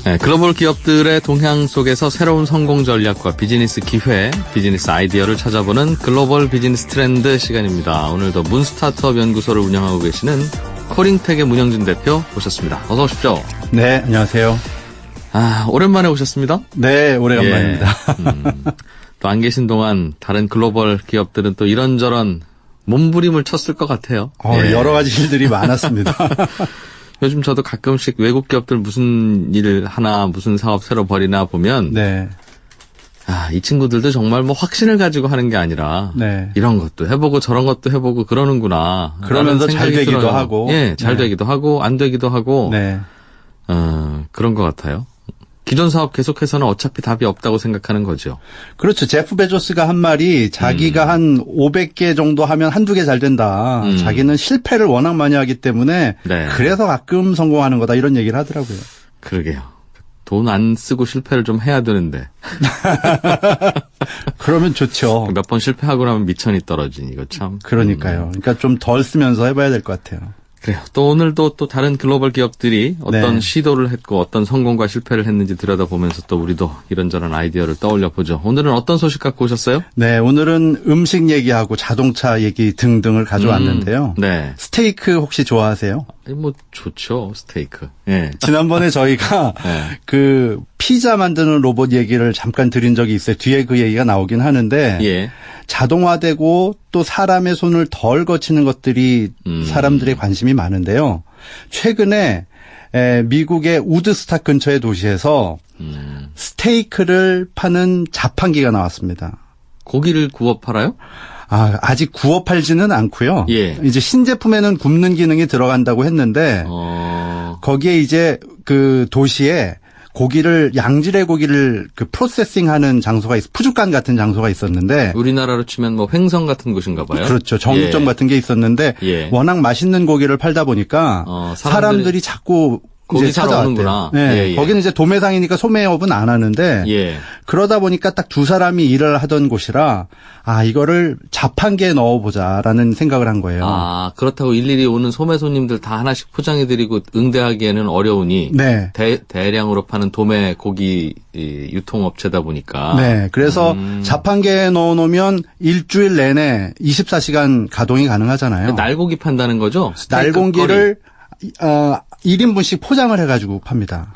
네, 글로벌 기업들의 동향 속에서 새로운 성공 전략과 비즈니스 기회, 비즈니스 아이디어를 찾아보는 글로벌 비즈니스 트렌드 시간입니다. 오늘도 문스타트업 연구소를 운영하고 계시는 코링텍의 문영준 대표 모셨습니다. 어서 오십시오. 네, 안녕하세요. 오랜만에 오셨습니다. 네, 오래간만입니다. 또 안 계신 동안 다른 글로벌 기업들은 또 이런저런 몸부림을 쳤을 것 같아요. 여러 가지 일들이 많았습니다. 요즘 저도 가끔씩 외국 기업들 무슨 일 하나, 무슨 사업 새로 벌이나 보면, 네. 이 친구들도 정말 뭐 확신을 가지고 하는 게 아니라, 네. 이런 것도 해보고 저런 것도 해보고 그러는구나. 그러면서 잘 되기도 들어요. 하고. 예, 잘 네. 되기도 하고, 안 되기도 하고, 네. 그런 것 같아요. 기존 사업 계속해서는 어차피 답이 없다고 생각하는 거죠. 그렇죠. 제프 베조스가 한 말이 자기가 한 500개 정도 하면 한두 개 잘 된다. 자기는 실패를 워낙 많이 하기 때문에 네. 그래서 가끔 성공하는 거다 이런 얘기를 하더라고요. 그러게요. 돈 안 쓰고 실패를 좀 해야 되는데. 그러면 좋죠. 몇 번 실패하고 나면 미천이 떨어지니 이거 참. 그러니까요. 그러니까 좀 덜 쓰면서 해봐야 될 것 같아요. 그래요. 또 오늘도 또 다른 글로벌 기업들이 어떤 네. 시도를 했고 어떤 성공과 실패를 했는지 들여다보면서 또 우리도 이런저런 아이디어를 떠올려 보죠. 오늘은 어떤 소식 갖고 오셨어요? 네, 오늘은 음식 얘기하고 자동차 얘기 등등을 가져왔는데요. 네. 스테이크 혹시 좋아하세요? 뭐 좋죠. 스테이크. 예. 지난번에 저희가 네. 그 피자 만드는 로봇 얘기를 잠깐 드린 적이 있어요. 뒤에 그 얘기가 나오긴 하는데 예. 자동화되고 또 사람의 손을 덜 거치는 것들이 사람들의 관심이 많은데요. 최근에 미국의 우드스탁 근처의 도시에서 스테이크를 파는 자판기가 나왔습니다. 고기를 구워 팔아요? 아직 구워 팔지는 않고요. 예. 이제 신제품에는 굽는 기능이 들어간다고 했는데 거기에 이제 그 도시에 양질의 고기를 그 프로세싱하는 장소가 푸주간 같은 장소가 있었는데 우리나라로 치면 뭐 횡성 같은 곳인가 봐요. 그렇죠. 정육점 예. 같은 게 있었는데 예. 워낙 맛있는 고기를 팔다 보니까 사람들이 자꾸 고기 이제 사러 찾아왔대요. 오는구나. 네. 예, 예. 거기는 이제 도매상이니까 소매업은 안 하는데 예. 그러다 보니까 딱 두 사람이 일을 하던 곳이라 이거를 자판기에 넣어보자라는 생각을 한 거예요. 그렇다고 일일이 오는 소매 손님들 다 하나씩 포장해드리고 응대하기에는 어려우니 네. 대량으로 파는 도매 고기 유통업체다 보니까. 네. 그래서 자판기에 넣어놓으면 일주일 내내 24시간 가동이 가능하잖아요. 날고기 판다는 거죠? 날고기를 1인분씩 포장을 해가지고 팝니다.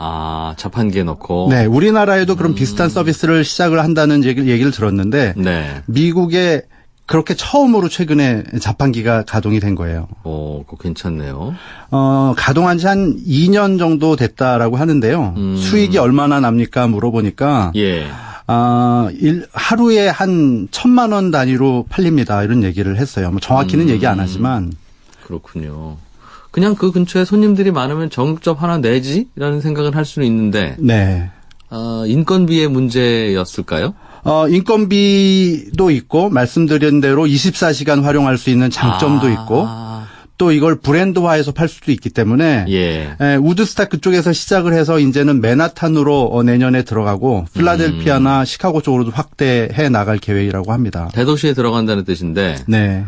자판기에 넣고. 네, 우리나라에도 그런 비슷한 서비스를 시작을 한다는 얘기를 들었는데, 네. 미국에 그렇게 처음으로 최근에 자판기가 가동이 된 거예요. 그거 괜찮네요. 가동한 지 한 2년 정도 됐다라고 하는데요. 수익이 얼마나 납니까? 물어보니까, 예. 하루에 한 1,000만 원 단위로 팔립니다. 이런 얘기를 했어요. 뭐 정확히는 얘기 안 하지만. 그렇군요. 그냥 그 근처에 손님들이 많으면 정육점 하나 내지? 라는 생각을 할 수는 있는데. 네. 인건비의 문제였을까요? 인건비도 있고, 말씀드린 대로 24시간 활용할 수 있는 장점도 있고, 또 이걸 브랜드화해서 팔 수도 있기 때문에, 예. 우드스탁 그쪽에서 시작을 해서 이제는 맨하탄으로 내년에 들어가고, 필라델피아나 시카고 쪽으로도 확대해 나갈 계획이라고 합니다. 대도시에 들어간다는 뜻인데. 네.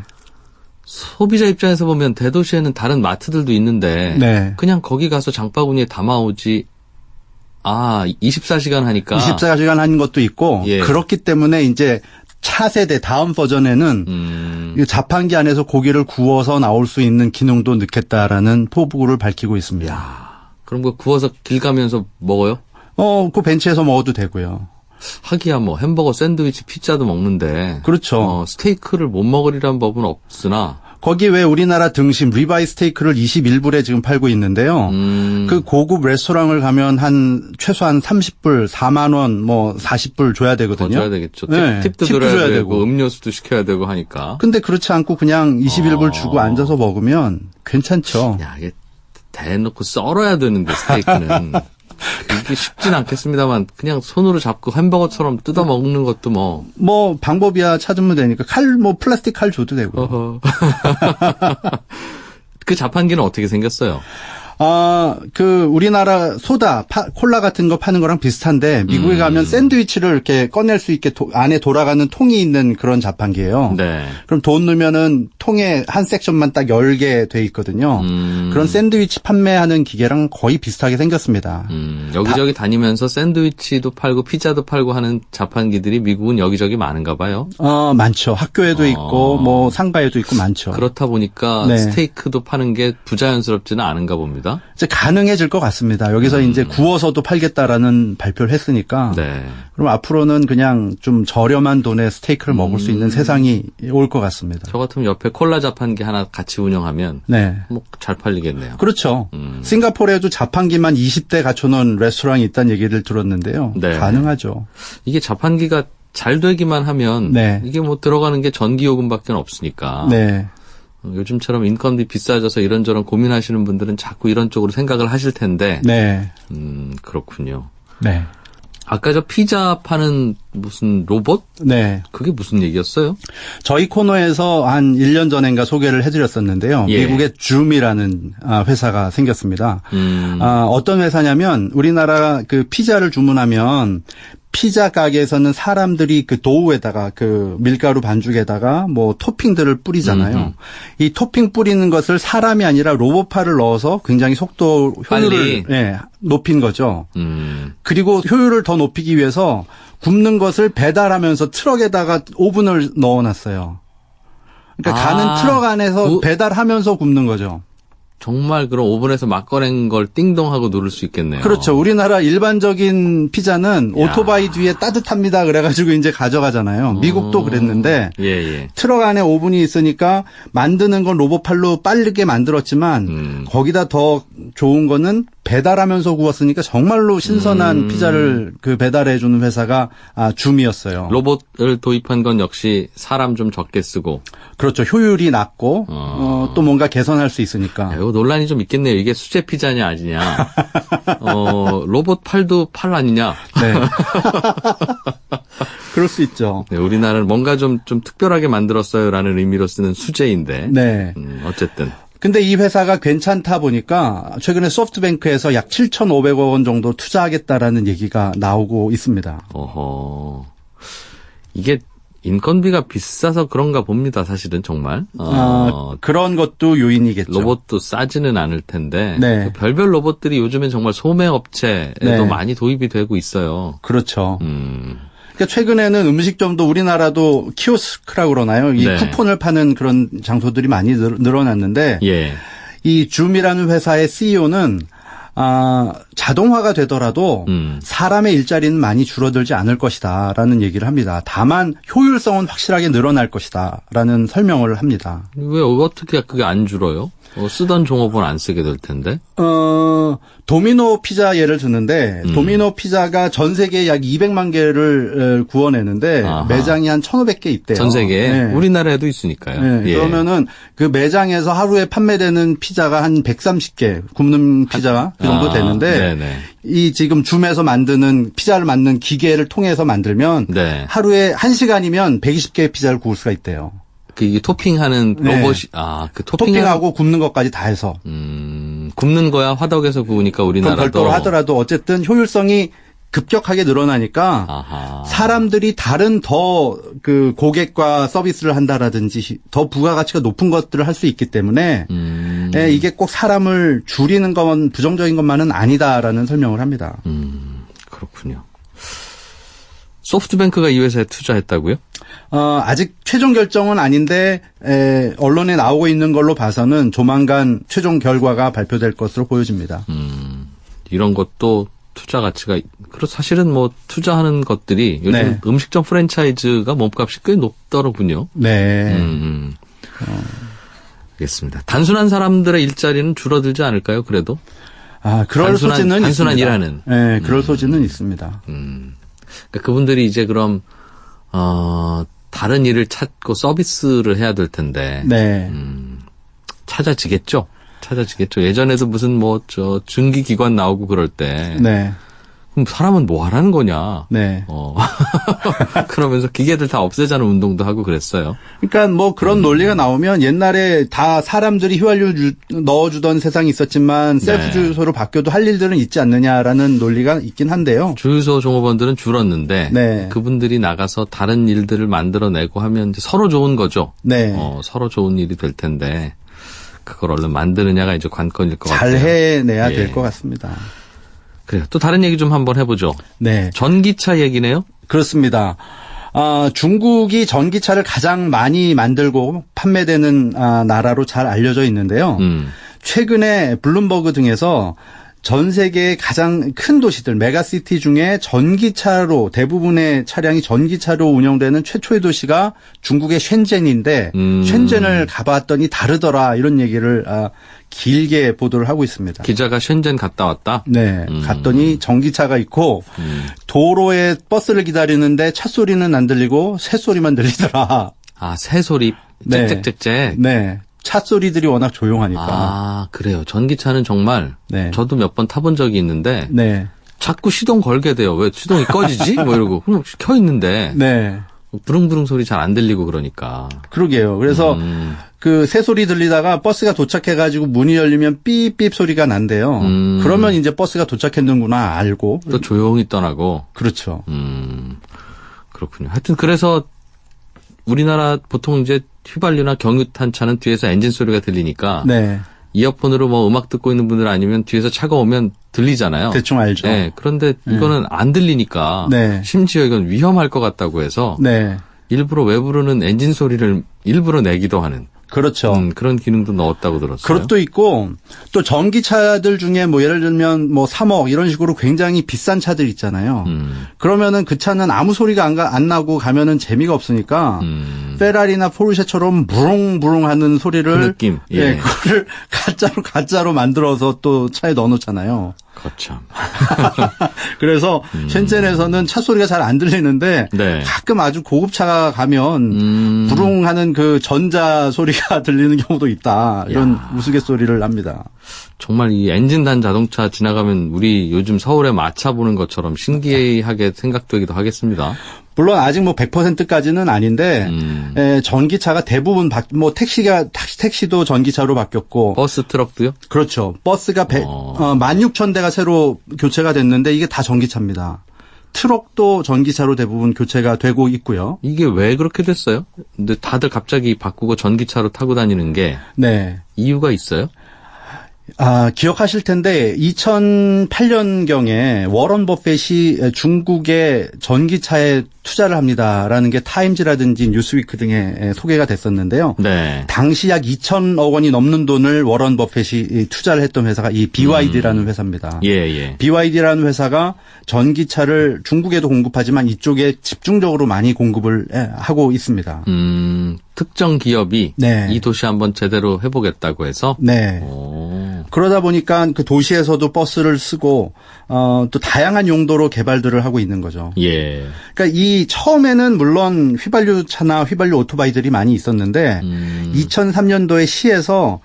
소비자 입장에서 보면 대도시에는 다른 마트들도 있는데 네. 그냥 거기 가서 장바구니에 담아오지 24시간 하니까 24시간 하는 것도 있고 예. 그렇기 때문에 이제 차세대 다음 버전에는 이 자판기 안에서 고기를 구워서 나올 수 있는 기능도 넣겠다라는 포부를 밝히고 있습니다. 그럼 그 구워서 길 가면서 먹어요? 그 벤치에서 먹어도 되고요. 하기야 뭐 햄버거, 샌드위치, 피자도 먹는데 그렇죠. 스테이크를 못 먹으리란 법은 없으나 거기 왜 우리나라 등심 리바이 스테이크를 21불에 지금 팔고 있는데요. 그 고급 레스토랑을 가면 최소한 30불, 4만 원, 뭐 40불 줘야 되거든요. 줘야 되겠죠. 네. 팁도 들어야 되고 음료수도 시켜야 되고 하니까. 근데 그렇지 않고 그냥 21불 주고 앉아서 먹으면 괜찮죠. 야, 이게 대놓고 썰어야 되는데 스테이크는. 이게 쉽진 않겠습니다만 그냥 손으로 잡고 햄버거처럼 뜯어 먹는 것도 뭐 방법이야 찾으면 되니까 플라스틱 칼 줘도 되고. 그 자판기는 어떻게 생겼어요? 우리나라 소다, 콜라 같은 거 파는 거랑 비슷한데, 미국에 가면 샌드위치를 이렇게 꺼낼 수 있게 안에 돌아가는 통이 있는 그런 자판기예요. 네. 그럼 돈 넣으면은 통에 한 섹션만 딱 열게 돼 있거든요. 그런 샌드위치 판매하는 기계랑 거의 비슷하게 생겼습니다. 여기저기 다니면서 샌드위치도 팔고 피자도 팔고 하는 자판기들이 미국은 여기저기 많은가 봐요. 많죠. 학교에도 있고, 뭐 상가에도 있고 많죠. 그렇다 보니까 네. 스테이크도 파는 게 부자연스럽지는 않은가 봅니다. 이제 가능해질 것 같습니다. 여기서 이제 구워서도 팔겠다라는 발표를 했으니까. 네. 그럼 앞으로는 그냥 좀 저렴한 돈에 스테이크를 먹을 수 있는 세상이 올 것 같습니다. 저 같으면 옆에 콜라 자판기 하나 같이 운영하면 네. 뭐 잘 팔리겠네요. 그렇죠. 싱가포르에도 자판기만 20대 갖춰놓은 레스토랑이 있다는 얘기를 들었는데요. 네. 가능하죠. 이게 자판기가 잘 되기만 하면 네. 이게 뭐 들어가는 게 전기요금밖에 없으니까. 네. 요즘처럼 인건비 비싸져서 이런저런 고민하시는 분들은 자꾸 이런 쪽으로 생각을 하실 텐데. 네. 그렇군요. 네. 아까 저 피자 파는 무슨 로봇? 네. 그게 무슨 얘기였어요? 저희 코너에서 한 1년 전인가 소개를 해드렸었는데요. 예. 미국의 줌이라는 회사가 생겼습니다. 어떤 회사냐면 우리나라 그 피자를 주문하면 피자 가게에서는 사람들이 그 도우에다가 그 밀가루 반죽에다가 뭐 토핑들을 뿌리잖아요. 이 토핑 뿌리는 것을 사람이 아니라 로봇파를 넣어서 굉장히 속도 효율을 높인 거죠. 그리고 효율을 더 높이기 위해서 굽는 것을 배달하면서 트럭에다가 오븐을 넣어놨어요. 그러니까 가는 트럭 안에서 배달하면서 굽는 거죠. 정말 그럼 오븐에서 막 꺼낸 걸 띵동하고 누를 수 있겠네요. 그렇죠. 우리나라 일반적인 피자는 오토바이 뒤에 따뜻합니다. 그래가지고 이제 가져가잖아요. 미국도 그랬는데 예. 트럭 안에 오븐이 있으니까 만드는 건 로봇팔로 빠르게 만들었지만 거기다 더 좋은 거는 배달하면서 구웠으니까 정말로 신선한 피자를 그 배달해주는 회사가 줌이었어요. 로봇을 도입한 건 역시 사람 좀 적게 쓰고. 그렇죠. 효율이 낮고 또 뭔가 개선할 수 있으니까. 이거 논란이 좀 있겠네요. 이게 수제 피자냐 아니냐. 로봇 팔도 팔 아니냐. 네. 그럴 수 있죠. 네, 우리나라는 뭔가 좀 특별하게 만들었어요라는 의미로 쓰는 수제인데. 네. 어쨌든. 근데 이 회사가 괜찮다 보니까 최근에 소프트뱅크에서 약 7,500억 원 정도 투자하겠다라는 얘기가 나오고 있습니다. 어허. 이게 인건비가 비싸서 그런가 봅니다. 사실은 정말. 그런 것도 요인이겠죠. 로봇도 싸지는 않을 텐데. 네. 별별 로봇들이 요즘엔 정말 소매 업체에도 네. 많이 도입이 되고 있어요. 그렇죠. 그러니까 최근에는 음식점도 우리나라도 키오스크라고 그러나요? 이 네. 쿠폰을 파는 그런 장소들이 많이 늘어났는데 예. 이 줌이라는 회사의 CEO는 자동화가 되더라도 사람의 일자리는 많이 줄어들지 않을 것이다라는 얘기를 합니다. 다만 효율성은 확실하게 늘어날 것이다라는 설명을 합니다. 왜 어떻게 그게 안 줄어요? 쓰던 종업원 안 쓰게 될 텐데. 도미노 피자 예를 드는데 도미노 피자가 전 세계에 약 200만 개를 구워내는데 아하. 매장이 한 1,500개 있대요. 전 세계에 네. 우리나라에도 있으니까요. 네, 예. 그러면은 그 매장에서 하루에 판매되는 피자가 한 130개 굽는 피자가 그 정도 되는데 네네. 이 지금 줌에서 만드는 피자를 만드는 기계를 통해서 만들면 네. 하루에 1시간이면 120개의 피자를 구울 수가 있대요. 이 토핑하는 네. 로봇이 그 토핑하고 굽는 것까지 다 해서. 굽는 거야 화덕에서 구우니까 그럼 우리나라도 별도로 하더라도 어쨌든 효율성이 급격하게 늘어나니까 아하. 사람들이 다른 더 그 고객과 서비스를 한다라든지 더 부가가치가 높은 것들을 할 수 있기 때문에 이게 꼭 사람을 줄이는 건 부정적인 것만은 아니다라는 설명을 합니다. 그렇군요. 소프트뱅크가 이 회사에 투자했다고요? 아직 최종 결정은 아닌데 언론에 나오고 있는 걸로 봐서는 조만간 최종 결과가 발표될 것으로 보여집니다. 이런 것도 투자 가치가 사실은 뭐 투자하는 것들이 요즘 네. 음식점 프랜차이즈가 몸값이 꽤 높더라군요. 네. 알겠습니다. 단순한 사람들의 일자리는 줄어들지 않을까요? 그래도 그럴 소지는 단순한 있습니다. 일하는. 네, 그럴 소지는 있습니다. 그러니까 그분들이 이제 그럼 다른 일을 찾고 서비스를 해야 될 텐데 네. 찾아지겠죠. 예전에도 무슨 증기기관 나오고 그럴 때 네. 그럼 사람은 뭐 하라는 거냐. 네. 그러면서 기계들 다 없애자는 운동도 하고 그랬어요. 그러니까 뭐 그런 논리가 나오면 옛날에 다 사람들이 휘발유 넣어주던 세상이 있었지만 셀프 주유소로 바뀌어도 할 일들은 있지 않느냐라는 논리가 있긴 한데요. 주유소 종업원들은 줄었는데 네. 그분들이 나가서 다른 일들을 만들어내고 하면 이제 서로 좋은 거죠. 네. 서로 좋은 일이 될 텐데 그걸 얼른 만드느냐가 이제 관건일 것 같아요. 잘 해내야 될 것 같습니다. 그래요. 또 다른 얘기 좀 한번 해보죠. 네. 전기차 얘기네요? 그렇습니다. 중국이 전기차를 가장 많이 만들고 판매되는 나라로 잘 알려져 있는데요. 최근에 블룸버그 등에서 전 세계의 가장 큰 도시들, 메가시티 중에 전기차로 대부분의 차량이 전기차로 운영되는 최초의 도시가 중국의 쉔젠인데 쉔젠을 가봤더니 다르더라 이런 얘기를 길게 보도를 하고 있습니다. 기자가 쉔젠 갔다 왔다? 네. 갔더니 전기차가 있고 도로에 버스를 기다리는데 차 소리는 안 들리고 새 소리만 들리더라. 새 소리. 짹짹짹짹. 네. 차 소리들이 워낙 조용하니까. 그래요. 전기차는 정말 저도 몇 번 타본 적이 있는데 자꾸 시동 걸게 돼요. 왜 시동이 꺼지지? 뭐 이러고 켜 있는데 부릉부릉 소리 잘 안 들리고 그러니까. 그러게요. 그래서 그 새 소리 들리다가 버스가 도착해가지고 문이 열리면 삐삐 소리가 난대요. 그러면 이제 버스가 도착했는구나 알고. 또 조용히 떠나고. 그렇죠. 그렇군요. 하여튼 그래서 우리나라 보통 이제 휘발유나 경유탄 차는 뒤에서 엔진 소리가 들리니까 이어폰으로 뭐 음악 듣고 있는 분들 아니면 뒤에서 차가 오면 들리잖아요. 대충 알죠. 네, 그런데 이거는 안 들리니까 심지어 이건 위험할 것 같다고 해서 일부러 외부로는 엔진 소리를 일부러 내기도 하는. 그렇죠. 그런 기능도 넣었다고 들었어요. 그것도 있고 또 전기차들 중에 뭐 예를 들면 뭐 3억 이런 식으로 굉장히 비싼 차들 있잖아요. 그러면은 그 차는 아무 소리가 안 나고 가면은 재미가 없으니까 페라리나 포르쉐처럼 부릉부릉 하는 소리를 그 느낌. 그거를 가짜로 만들어서 또 차에 넣어 놓잖아요. 거참. 그래서 쉔젠에서는 차 소리가 잘 안 들리는데 가끔 아주 고급 차가 가면 부릉하는 그 전자 소리가 들리는 경우도 있다. 이런 우스갯소리를 합니다. 정말 이 엔진단 자동차 지나가면 우리 요즘 서울에 마차 보는 것처럼 신기하게 생각되기도 하겠습니다. 물론 아직 뭐 100%까지는 아닌데 전기차가 대부분 뭐 택시도 전기차로 바뀌었고 버스 트럭도요? 그렇죠. 버스가 16,000대가 새로 교체가 됐는데 이게 다 전기차입니다. 트럭도 전기차로 대부분 교체가 되고 있고요. 이게 왜 그렇게 됐어요? 근데 다들 갑자기 바꾸고 전기차로 타고 다니는 게 이유가 있어요? 기억하실 텐데 2008년경에 워런 버핏이 중국의 전기차에 투자를 합니다라는 게 타임즈라든지 뉴스위크 등에 소개가 됐었는데요. 당시 약 2천억 원이 넘는 돈을 워런 버핏이 투자를 했던 회사가 이 BYD라는 회사입니다. BYD라는 회사가 전기차를 중국에도 공급하지만 이쪽에 집중적으로 많이 공급을 하고 있습니다. 특정 기업이 이 도시 한번 제대로 해보겠다고 해서? 그러다 보니까 그 도시에서도 버스를 쓰고 또 다양한 용도로 개발들을 하고 있는 거죠. 그러니까 이 처음에는 물론 휘발유 차나 휘발유 오토바이들이 많이 있었는데 2003년도에 시에서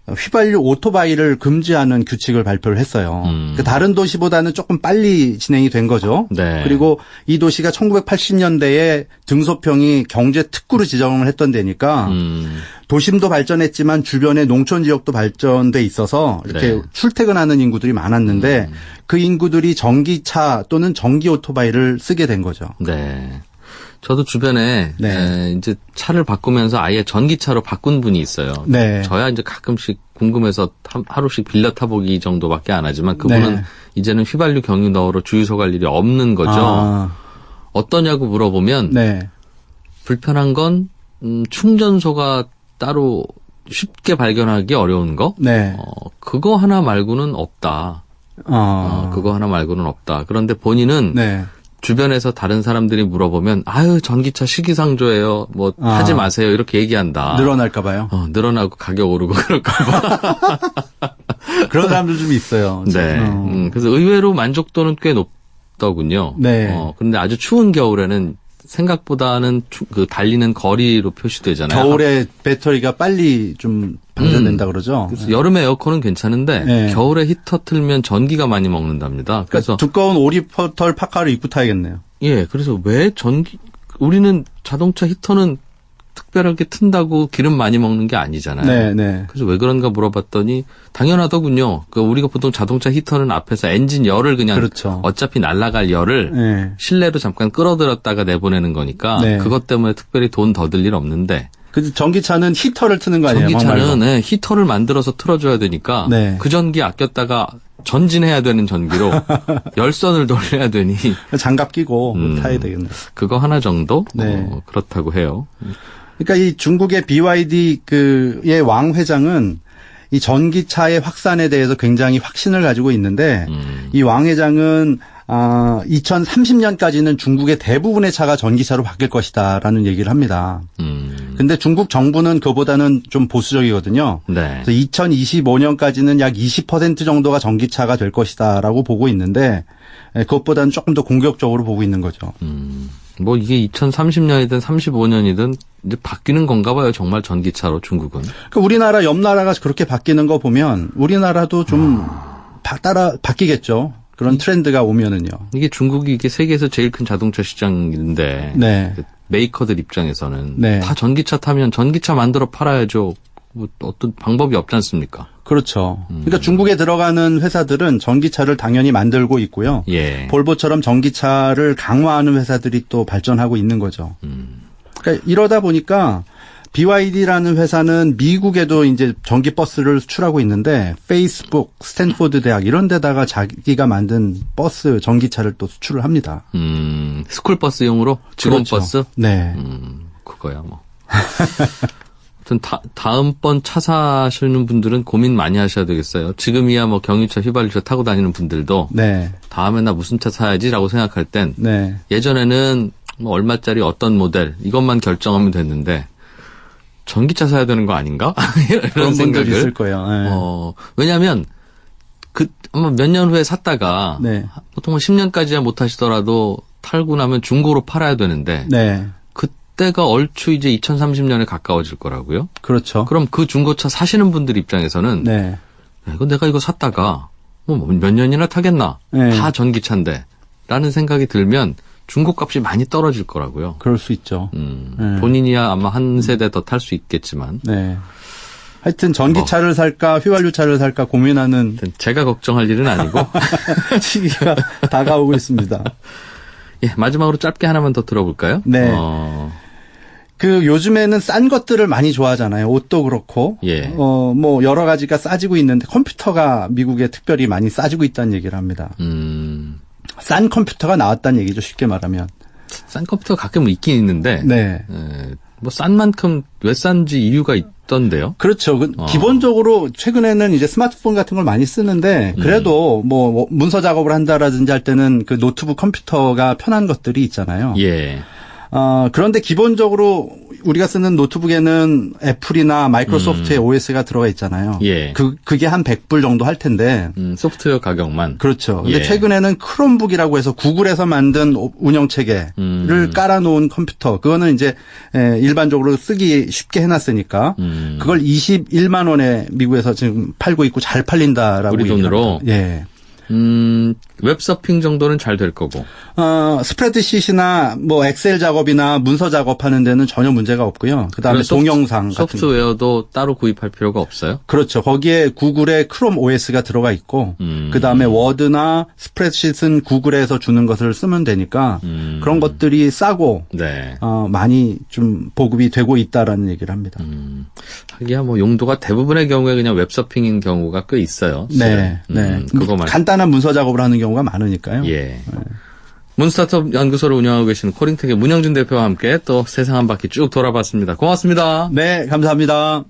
휘발유 오토바이를 금지하는 규칙을 발표를 했어요. 그러니까 다른 도시보다는 조금 빨리 진행이 된 거죠. 그리고 이 도시가 1980년대에 등소평이 경제 특구로 지정을 했던 데니까 도심도 발전했지만 주변에 농촌 지역도 발전돼 있어서 이렇게 출퇴근하는 인구들이 많았는데 그 인구들이 전기차 또는 전기 오토바이를 쓰게 된 거죠. 저도 주변에 이제 차를 바꾸면서 아예 전기차로 바꾼 분이 있어요. 저야 이제 가끔씩 궁금해서 하루씩 빌려 타보기 정도밖에 안 하지만 그분은 이제는 휘발유 경유 넣으러 주유소 갈 일이 없는 거죠. 어떠냐고 물어보면 불편한 건 충전소가 따로 쉽게 발견하기 어려운 거? 그거 하나 말고는 없다. 그거 하나 말고는 없다. 그런데 본인은 주변에서 다른 사람들이 물어보면 아유 전기차 시기상조예요. 뭐 타지 마세요. 이렇게 얘기한다. 늘어날까 봐요. 늘어나고 가격 오르고 그럴까 봐. 그런 사람들 좀 있어요. 그래서 의외로 만족도는 꽤 높더군요. 그런데 아주 추운 겨울에는 생각보다는 그 달리는 거리로 표시되잖아요. 겨울에 배터리가 빨리 좀 방전된다 그러죠. 그래서 여름에 에어컨은 괜찮은데 네. 겨울에 히터 틀면 전기가 많이 먹는답니다. 그래서 그러니까 두꺼운 오리털 파카를 입고 타야겠네요. 예, 그래서 왜 우리는 자동차 히터는 특별하게 튼다고 기름 많이 먹는 게 아니잖아요. 네, 네. 그래서 왜 그런가 물어봤더니 당연하더군요. 그러니까 우리가 보통 자동차 히터는 앞에서 엔진 열을 그냥 그렇죠. 어차피 날아갈 열을 네. 실내로 잠깐 끌어들였다가 내보내는 거니까 네. 그것 때문에 특별히 돈 더 들 일 없는데 그 전기차는 히터를 트는 거 아니에요? 전기차는 네, 히터를 만들어서 틀어줘야 되니까 네. 그 전기 아꼈다가 전진해야 되는 전기로 열선을 돌려야 되니 장갑 끼고 타야 되겠네요. 그거 하나 정도 네. 그렇다고 해요. 그러니까 이 중국의 BYD 그의 왕 회장은 이 전기차의 확산에 대해서 굉장히 확신을 가지고 있는데 이 왕 회장은 2030년까지는 중국의 대부분의 차가 전기차로 바뀔 것이다라는 얘기를 합니다. 근데 중국 정부는 그보다는 좀 보수적이거든요. 네. 그래서 2025년까지는 약 20% 정도가 전기차가 될 것이다라고 보고 있는데 그것보다는 조금 더 공격적으로 보고 있는 거죠. 뭐 이게 2030년이든 35년이든 이제 바뀌는 건가 봐요. 정말 전기차로 중국은. 그러니까 우리나라 옆 나라가 그렇게 바뀌는 거 보면 우리나라도 좀 따라 바뀌겠죠. 그런 트렌드가 오면은요. 이게 중국이 이게 세계에서 제일 큰 자동차 시장인데 네. 메이커들 입장에서는 네. 다 전기차 타면 전기차 만들어 팔아야죠. 뭐 어떤 방법이 없지 않습니까? 그렇죠. 그러니까 중국에 들어가는 회사들은 전기차를 당연히 만들고 있고요. 예. 볼보처럼 전기차를 강화하는 회사들이 또 발전하고 있는 거죠. 그러니까 이러다 보니까 BYD라는 회사는 미국에도 이제 전기 버스를 수출하고 있는데 페이스북, 스탠포드 대학 이런 데다가 자기가 만든 버스, 전기차를 또 수출을 합니다. 스쿨버스용으로 직원버스? 그렇죠. 네. 그거야 뭐. 아무튼 다음번 차 사시는 분들은 고민 많이 하셔야 되겠어요. 지금이야 뭐 경유차, 휘발유차 타고 다니는 분들도 네. 다음에 나 무슨 차 사야지라고 생각할 땐 네. 예전에는 뭐 얼마짜리 어떤 모델 이것만 결정하면 됐는데 전기차 사야 되는 거 아닌가? 이런 그런 생각을 분들 있을 거예요. 네. 왜냐하면 아마 몇 년 후에 샀다가 네. 보통 10년까지야 못 하시더라도 탈고 나면 중고로 팔아야 되는데 네. 그때가 얼추 이제 2030년에 가까워질 거라고요. 그렇죠. 그럼 그 중고차 사시는 분들 입장에서는 네. 이거 내가 이거 샀다가 뭐 몇 년이나 타겠나? 네. 다 전기차인데 라는 생각이 들면 중고값이 많이 떨어질 거라고요. 그럴 수 있죠. 네. 본인이야 아마 한 세대 더 탈 수 있겠지만. 네. 하여튼 전기차를 살까 휘발유차를 살까 고민하는 제가 걱정할 일은 아니고 시기가 다가오고 있습니다. 예, 마지막으로 짧게 하나만 더 들어볼까요? 네. 그 요즘에는 싼 것들을 많이 좋아하잖아요. 옷도 그렇고. 예. 뭐 여러 가지가 싸지고 있는데 컴퓨터가 미국에 특별히 많이 싸지고 있다는 얘기를 합니다. 싼 컴퓨터가 나왔다는 얘기죠. 쉽게 말하면. 싼 컴퓨터가 가끔 있긴 있는데. 네. 뭐 싼 만큼 왜 싼지 이유가 있던데요? 그렇죠. 기본적으로 최근에는 이제 스마트폰 같은 걸 많이 쓰는데 그래도 뭐 문서 작업을 한다라든지 할 때는 그 노트북 컴퓨터가 편한 것들이 있잖아요. 예. 그런데 기본적으로 우리가 쓰는 노트북에는 애플이나 마이크로소프트의 OS가 들어가 있잖아요. 예. 그게 한 100불 정도 할 텐데. 소프트웨어 가격만. 그렇죠. 근데 예. 최근에는 크롬북이라고 해서 구글에서 만든 운영체계를 깔아놓은 컴퓨터. 그거는 이제 일반적으로 쓰기 쉽게 해놨으니까. 그걸 21만 원에 미국에서 지금 팔고 있고 잘 팔린다라고. 우리 돈으로? 합니다. 예. 웹서핑 정도는 잘 될 거고. 스프레드시트나 뭐 엑셀 작업이나 문서 작업하는 데는 전혀 문제가 없고요. 그다음에 동영상 같은 소프트웨어도 따로 구입할 필요가 없어요? 그렇죠. 거기에 구글의 크롬 OS가 들어가 있고 그다음에 워드나 스프레드시트는 구글에서 주는 것을 쓰면 되니까 그런 것들이 싸고 네. 많이 좀 보급이 되고 있다라는 얘기를 합니다. 하기야 뭐 용도가 대부분의 경우에 그냥 웹서핑인 경우가 꽤 있어요. 네. 네. 그거만. 간단한 문서 작업을 하는 경우가 많으니까요. 예. 네. 문스타트업 연구소를 운영하고 계시는 코링텍의 문영준 대표와 함께 또 세상 한 바퀴 쭉 돌아봤습니다. 고맙습니다. 네, 감사합니다.